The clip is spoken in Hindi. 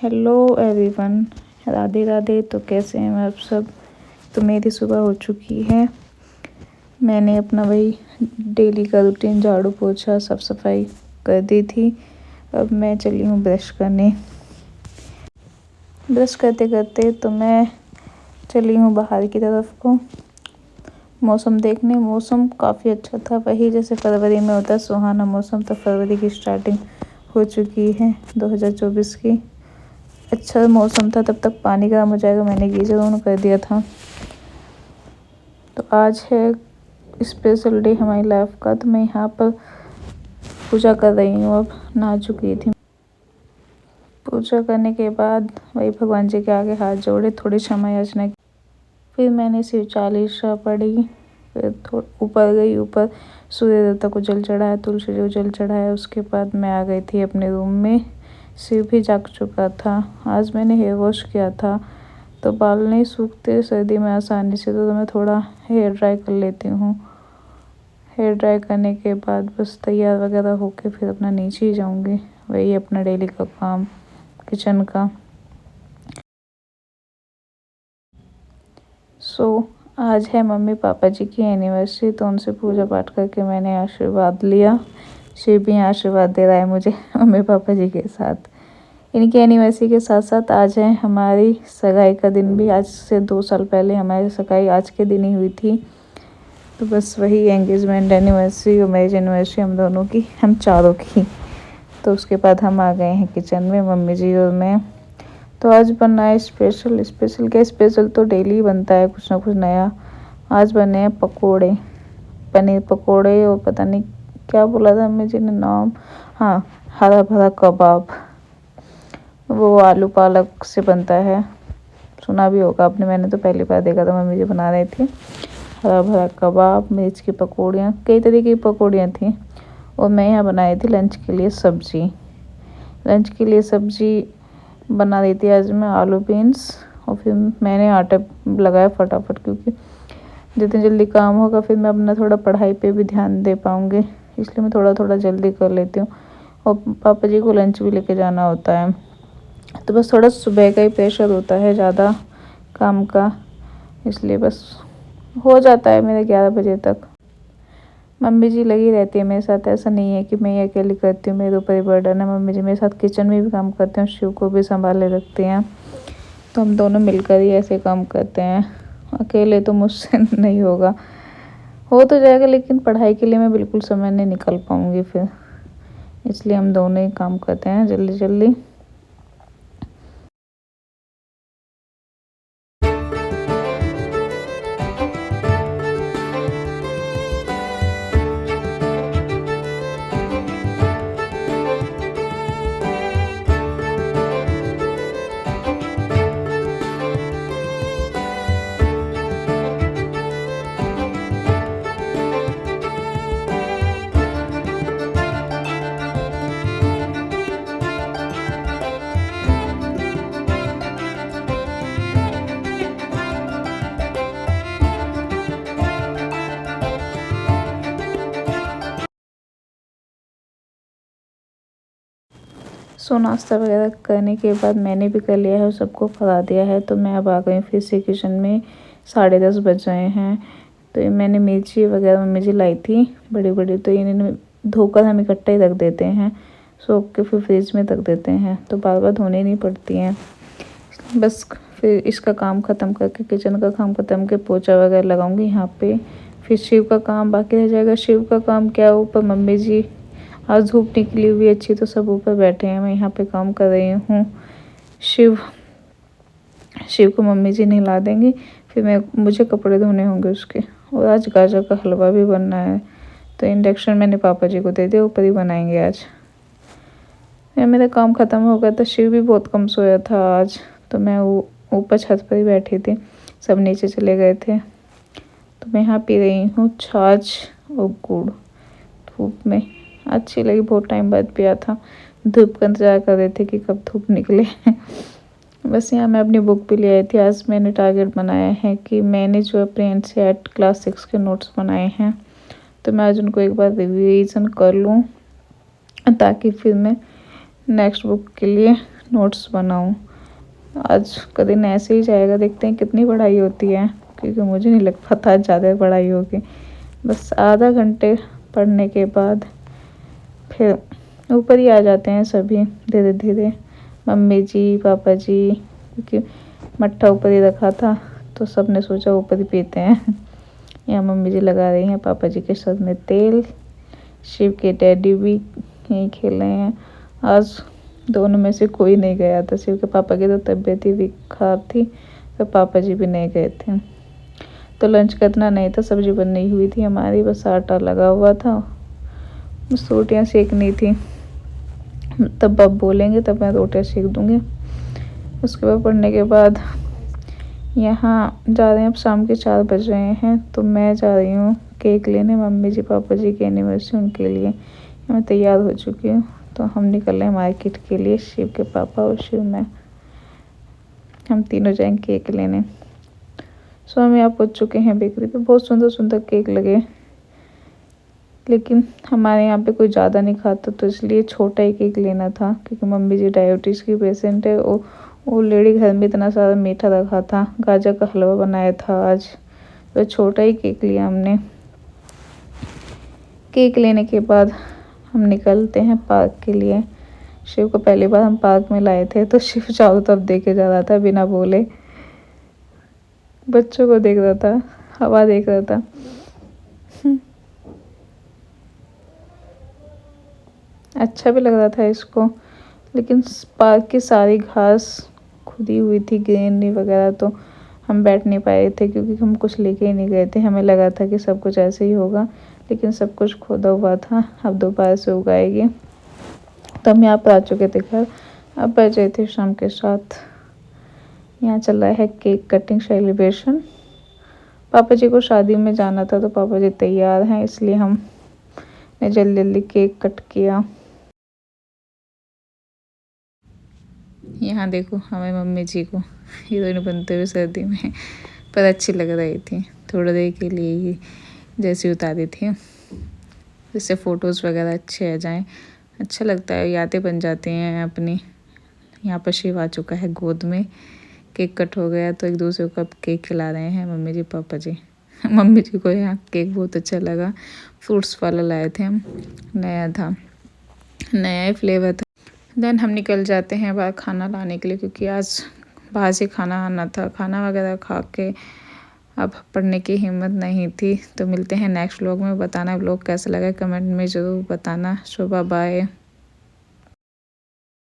Hello everyone, Radhe Radhe. तो कैसे हैं आप सब। तो मेरी सुबह हो चुकी है। मैंने अपना वही डेली का रूटीन झाड़ू पोछा साफ सफाई कर दी थी। अब मैं चली हूँ ब्रश करने। ब्रश करते करते तो मैं चली हूँ बाहर की तरफ को मौसम देखने। मौसम काफ़ी अच्छा था, वही जैसे फरवरी में होता है सुहाना मौसम। तो फरवरी की स्टार्टिंग हो चुकी है 2024 की। अच्छा मौसम था, तब तक पानी गर्म हो जाएगा। मैंने गीज़र ऑन कर दिया था। तो आज है स्पेशल डे हमारी लाइफ का। तो मैं यहाँ पर पूजा कर रही हूँ। अब नहा चुकी थी। पूजा करने के बाद वही भगवान जी के आगे हाथ जोड़े, थोड़ी क्षमा याचना की। फिर मैंने शिव चालीसा पढ़ी। फिर ऊपर गई, ऊपर सूर्य देवता को जल चढ़ाया, तुलसी जी को जल चढ़ाया। उसके बाद मैं आ गई थी अपने रूम में। शिव भी जाग चुका था। आज मैंने हेयर वॉश किया था, तो बाल नहीं सूखते सर्दी में आसानी से, तो मैं थोड़ा हेयर ड्राई कर लेती हूँ। हेयर ड्राई करने के बाद बस तैयार वगैरह होके फिर अपना नीचे ही जाऊँगी। वही अपना डेली का काम किचन का। आज है मम्मी पापा जी की एनिवर्सरी, तो उनसे पूजा पाठ करके मैंने आशीर्वाद लिया। शिव भी आशीर्वाद दे रहा है मुझे मम्मी पापा जी के साथ। इनकी एनिवर्सरी के साथ साथ आज है हमारी सगाई का दिन भी। आज से 2 साल पहले हमारी सगाई आज के दिन ही हुई थी। तो बस वही एंगेजमेंट एनिवर्सरी और मैरिज एनिवर्सरी हम दोनों की, हम चारों की। तो उसके बाद हम आ गए हैं किचन में, मम्मी जी और मैं। तो आज बनना है स्पेशल क्या, स्पेशल तो डेली बनता है कुछ ना कुछ नया। आज बने हैं पकोड़े, पनीर पकोड़े, और पता नहीं क्या बोला था मम्मी जी ने नाम। हाँ, हरा भरा कबाब। वो आलू पालक से बनता है, सुना भी होगा आपने। मैंने तो पहली बार देखा था, मम्मी जी बना रही थी। हरा भरा कबाब, मिर्च की पकौड़ियाँ, कई तरीके की पकौड़ियाँ थी। और मैं यहाँ बनाई थी लंच के लिए सब्जी। लंच के लिए सब्जी बना रही थी आज मैं, आलू बीन्स। और फिर मैंने आटा लगाया फटाफट, क्योंकि जितनी जल्दी काम होगा फिर मैं अपना थोड़ा पढ़ाई पे भी ध्यान दे पाऊँगी। इसलिए मैं थोड़ा थोड़ा जल्दी कर लेती हूँ। और पापा जी को लंच भी लेके जाना होता है, तो बस थोड़ा सुबह का ही प्रेशर होता है ज़्यादा काम का, इसलिए बस हो जाता है मेरे 11 बजे तक। मम्मी जी लगी रहती है मेरे साथ, ऐसा नहीं है कि मैं ये अकेली करती हूँ, मेरे ऊपर ही बर्डन है। मम्मी जी मेरे साथ किचन में भी काम करते हैं, शिव को भी संभाले रखते हैं। तो हम दोनों मिलकर ही ऐसे काम करते हैं, अकेले तो मुझसे नहीं होगा। हो तो जाएगा, लेकिन पढ़ाई के लिए मैं बिल्कुल समय नहीं निकाल पाऊँगी फिर, इसलिए हम दोनों ही काम करते हैं जल्दी जल्दी। नाश्ता वगैरह करने के बाद मैंने भी कर लिया है और सबको खिला दिया है। तो मैं अब आ गई फिर से किचन में। 10:30 बज रहे हैं। तो ये मैंने मिर्ची वगैरह मम्मी जी लाई थी बड़ी बड़ी, तो इन्हें धोकर हम इकट्ठा ही रख देते हैं, सोख के फिर फ्रिज में रख देते हैं, तो बार बार धोने नहीं पड़ती हैं। बस फिर इसका काम ख़त्म करके, किचन का काम ख़त्म के पोछा वगैरह लगाऊंगी यहाँ पे। फिर शिव का काम बाकी रह जाएगा। शिव का काम क्या, ऊपर मम्मी जी आज धूप निकली हुई अच्छी, तो सब ऊपर बैठे हैं, मैं यहाँ पे काम कर रही हूँ। शिव को मम्मी जी नहला देंगी, फिर मुझे कपड़े धोने होंगे उसके। और आज गाजर का हलवा भी बनना है, तो इंडक्शन मैंने पापा जी को दे दिया, ऊपर ही बनाएंगे आज। मेरा काम ख़त्म हो गया था। शिव भी बहुत कम सोया था आज, तो मैं ऊपर छत पर ही बैठी थी, सब नीचे चले गए थे। तो मैं यहाँ पी रही हूँ छाछ और गुड़ धूप में, अच्छी लगी। बहुत टाइम बाद पिया था, धूप का इंतज़ार कर रहे थे कि कब धूप निकले बस यहाँ मैं अपनी बुक भी ले आई थी। आज मैंने टारगेट बनाया है कि मैंने जो अपने एनसीईआरटी क्लास 6 के नोट्स बनाए हैं, तो मैं आज उनको एक बार रिवीजन कर लूँ, ताकि फिर मैं नेक्स्ट बुक के लिए नोट्स बनाऊं। आज का दिन ऐसे ही जाएगा, देखते हैं कितनी पढ़ाई होती है, क्योंकि मुझे नहीं लग पाता ज़्यादा पढ़ाई होगी। बस आधा घंटे पढ़ने के बाद फिर ऊपर ही आ जाते हैं सभी धीरे धीरे, मम्मी जी, पापा जी, क्योंकि मट्ठा ऊपर ही रखा था तो सब ने सोचा ऊपर ही पीते हैं। यहाँ मम्मी जी लगा रही हैं पापा जी के सर में तेल। शिव के डैडी भी यहीं खेल रहे हैं। आज दोनों में से कोई नहीं गया था। शिव के पापा की तो तबीयत ही खराब थी, तो पापा जी भी नहीं गए थे। तो लंच करना नहीं था, सब्जी बननी हुई थी हमारी, बस आटा लगा हुआ था, बस रोटियाँ सेकनी थी। तब आप बोलेंगे तब मैं रोटियाँ सेक दूँगी। उसके बाद पढ़ने के बाद यहाँ जा रहे हैं, अब शाम के 4 बज रहे हैं, तो मैं जा रही हूँ केक लेने मम्मी जी पापा जी की एनिवर्सरी उनके लिए। मैं तैयार हो चुकी हूँ, तो हम निकल रहे हैं मार्केट के लिए, शिव के पापा और शिव मैं, हम तीनों जाएंगे केक लेने। सो हम यहाँ पहुँच चुके हैं बेकरी पे। बहुत सुंदर सुंदर केक लगे, लेकिन हमारे यहाँ पे कोई ज़्यादा नहीं खाता, तो इसलिए छोटा ही केक लेना था, क्योंकि मम्मी जी डायबिटीज़ की पेशेंट है। वो लेडी घर में इतना सारा मीठा रखा था, गाजर का हलवा बनाया था आज, तो छोटा ही केक लिया हमने। केक लेने के बाद हम निकलते हैं पार्क के लिए। शिव को पहली बार हम पार्क में लाए थे, तो शिव चारों तरफ देखे जा रहा था बिना बोले, बच्चों को देख रहा था, हवा देख रहा था। अच्छा भी लग रहा था इसको, लेकिन पार्क की सारी घास खुदी हुई थी, ग्रीनरी वगैरह, तो हम बैठ नहीं पाए थे, क्योंकि हम कुछ लेके ही नहीं गए थे। हमें लगा था कि सब कुछ ऐसे ही होगा, लेकिन सब कुछ खोदा हुआ था, अब दोबारा से उगाएगी। तो हम यहाँ पर आ चुके थे घर। अब बज रहे थे शाम के 7। यहाँ चल रहा है केक कटिंग सेलिब्रेशन। पापा जी को शादी में जाना था, तो पापा जी तैयार हैं, इसलिए हमने जल्दी जल्दी केक कट किया। यहाँ देखो हमारी मम्मी जी को हीरोइन बनते हुए सर्दी में, पर अच्छी लग रही थी, थोड़ी देर के लिए ही जैसी उतारी थी, जिससे फ़ोटोज़ वगैरह अच्छे आ जाएं। अच्छा लगता है, यादें बन जाती हैं अपनी। यहाँ पर शिव आ चुका है गोद में, केक कट हो गया, तो एक दूसरे को अब केक खिला रहे हैं मम्मी जी पापा जी। मम्मी जी को यहाँ केक बहुत अच्छा लगा, फ्रूट्स वाला लाए थे हम, नया था, नया ही फ्लेवर था। देन हम निकल जाते हैं बाहर खाना लाने के लिए, क्योंकि आज बाहर से खाना आना था। खाना वगैरह खा के अब पढ़ने की हिम्मत नहीं थी। तो मिलते हैं नेक्स्ट व्लॉग में। बताना व्लॉग कैसा लगा कमेंट में ज़रूर बताना। शोभा बाय।